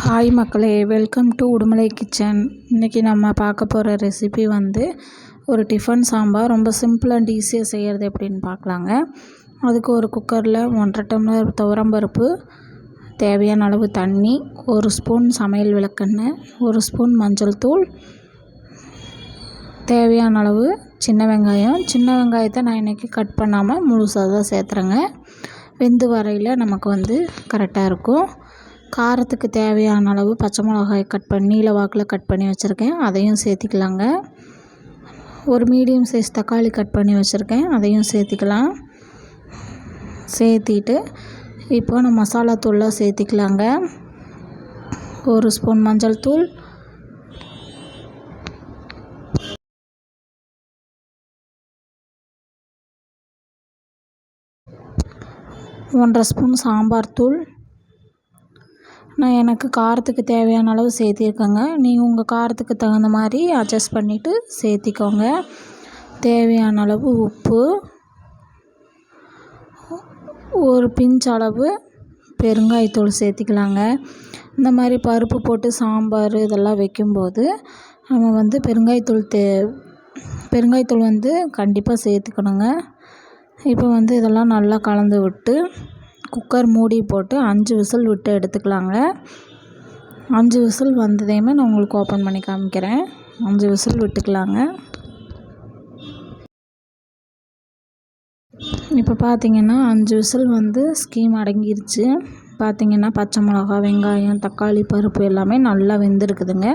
Hi மக்களே, welcome to Udumalai kitchen. இன்றைக்கி நம்ம பார்க்க போகிற ரெசிபி வந்து ஒரு டிஃபன் சாம்பார். ரொம்ப சிம்பிள் அண்ட் ஈஸியாக செய்கிறது எப்படின்னு பார்க்கலாங்க. அதுக்கு ஒரு குக்கரில் 1.5 டம்ளர் துவரம்பருப்பு, தேவையான அளவு தண்ணி, 1 ஸ்பூன் சமையல் விளக்கெண்ணெய், 1 ஸ்பூன் மஞ்சள் தூள், தேவையான அளவு சின்ன வெங்காயம். சின்ன வெங்காயத்தை நான் இன்றைக்கி கட் பண்ணாமல் முழுசாக தான் சேர்த்துறேங்க. வெந்து வரையில் நமக்கு வந்து கரெக்டாக இருக்கும். காரத்துக்கு தேவையான அளவு பச்சை மிளகாய் கட் பண்ணி நீல வாக்கில் கட் பண்ணி வச்சுருக்கேன், அதையும் சேர்த்திக்கலாங்க. ஒரு மீடியம் சைஸ் தக்காளி கட் பண்ணி வச்சுருக்கேன், அதையும் சேர்த்திக்கலாம். சேர்த்திட்டு இப்போ நம்ம மசாலா தூள்லாம் சேர்த்திக்கலாங்க. 1 ஸ்பூன் மஞ்சள் தூள், 1.5 ஸ்பூன் சாம்பார் தூள். நான் எனக்கு காரத்துக்கு தேவையான அளவு சேர்த்திருக்கேங்க. நீங்கள் உங்கள் காரத்துக்கு தகுந்த மாதிரி அட்ஜஸ்ட் பண்ணிவிட்டு சேர்த்திக்கோங்க. தேவையான அளவு உப்பு, ஒரு பிஞ்ச் அளவு பெருங்காயத்தூள் சேர்த்திக்கலாங்க. இந்த மாதிரி பருப்பு போட்டு சாம்பார் இதெல்லாம் வைக்கும்போது நம்ம வந்து பெருங்காயத்தூள் வந்து கண்டிப்பாக சேர்த்துக்கணுங்க. இப்போ வந்து இதெல்லாம் நல்லா கலந்து விட்டு குக்கர் மூடி போட்டு 5 விசில் விட்டு எடுத்துக்கலாங்க. 5 விசில் வந்ததையுமே நான் உங்களுக்கு ஓப்பன் பண்ணி காமிக்கிறேன். 5 விசில் விட்டுக்கலாங்க. இப்போ பார்த்திங்கன்னா 5 விசில் வந்து ஸ்டீம் அடங்கிருச்சு. பார்த்திங்கன்னா பச்சை மிளகா, வெங்காயம், தக்காளி, பருப்பு எல்லாமே நல்லா வெந்திருக்குதுங்க.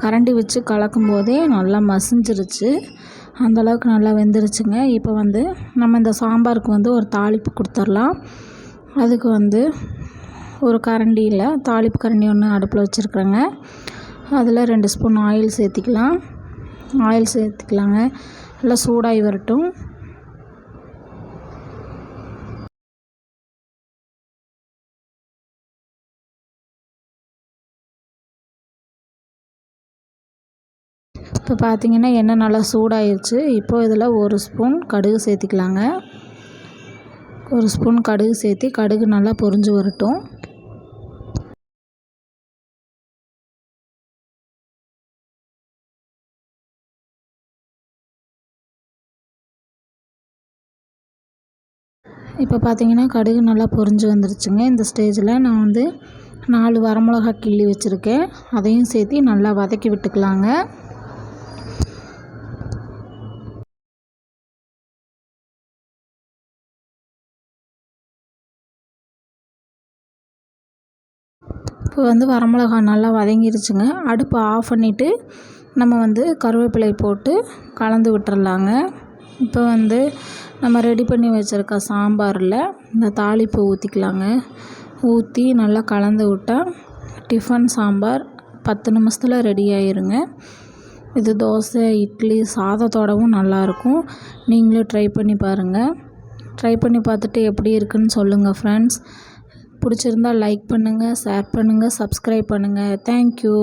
கரண்டி வச்சு கலக்கும் போதே நல்லா மசிஞ்சிருச்சு. அந்தளவுக்கு நல்லா வெந்துருச்சுங்க. இப்போ வந்து நம்ம இந்த சாம்பாருக்கு வந்து ஒரு தாளிப்பு கொடுத்துடலாம். அதுக்கு வந்து ஒரு கரண்டியில் தாளிப்பு கரண்டி ஒன்று அடுப்பில் வச்சுருக்குறேங்க. அதில் 2 ஸ்பூன் ஆயில் சேர்த்திக்கலாங்க. நல்லா சூடாகி வரட்டும். இப்போ பார்த்திங்கன்னா எண்ணெய் நல்லா சூடாயிருச்சு. இப்போ இதில் 1 ஸ்பூன் கடுகு சேர்த்திக்கலாங்க. 1 ஸ்பூன் கடுகு சேர்த்து கடுகு நல்லா பொரிஞ்சு வரட்டும். இப்போ பார்த்திங்கன்னா கடுகு நல்லா பொரிஞ்சு வந்துருச்சுங்க. இந்த ஸ்டேஜில் நான் வந்து 4 வரமிளகா கிள்ளி வச்சுருக்கேன், அதையும் சேர்த்து நல்லா வதக்கி விட்டுக்கலாங்க. இப்போ வந்து வரமிளகா நல்லா வதங்கிருச்சுங்க. அடுப்பை ஆஃப் பண்ணிவிட்டு நம்ம வந்து கருவேப்பிலை போட்டு கலந்து விட்டுறலாங்க. இப்போ வந்து நம்ம ரெடி பண்ணி வச்சுருக்க சாம்பாரில் இந்த தாளிப்பு ஊற்றிக்கலாங்க. ஊற்றி நல்லா கலந்து விட்டால் டிஃபன் சாம்பார் 10 நிமிஷத்தில் ரெடி ஆயிருங்க. இது தோசை, இட்லி, சாதத்தோடவும் நல்லாயிருக்கும். நீங்களும் ட்ரை பண்ணி பாருங்கள். ட்ரை பண்ணி பார்த்துட்டு எப்படி இருக்குன்னு சொல்லுங்கள் ஃப்ரெண்ட்ஸ். பிடிச்சிருந்தால் லைக் பண்ணுங்கள், ஷேர் பண்ணுங்கள், சப்ஸ்கிரைப் பண்ணுங்கள். தேங்க்யூ.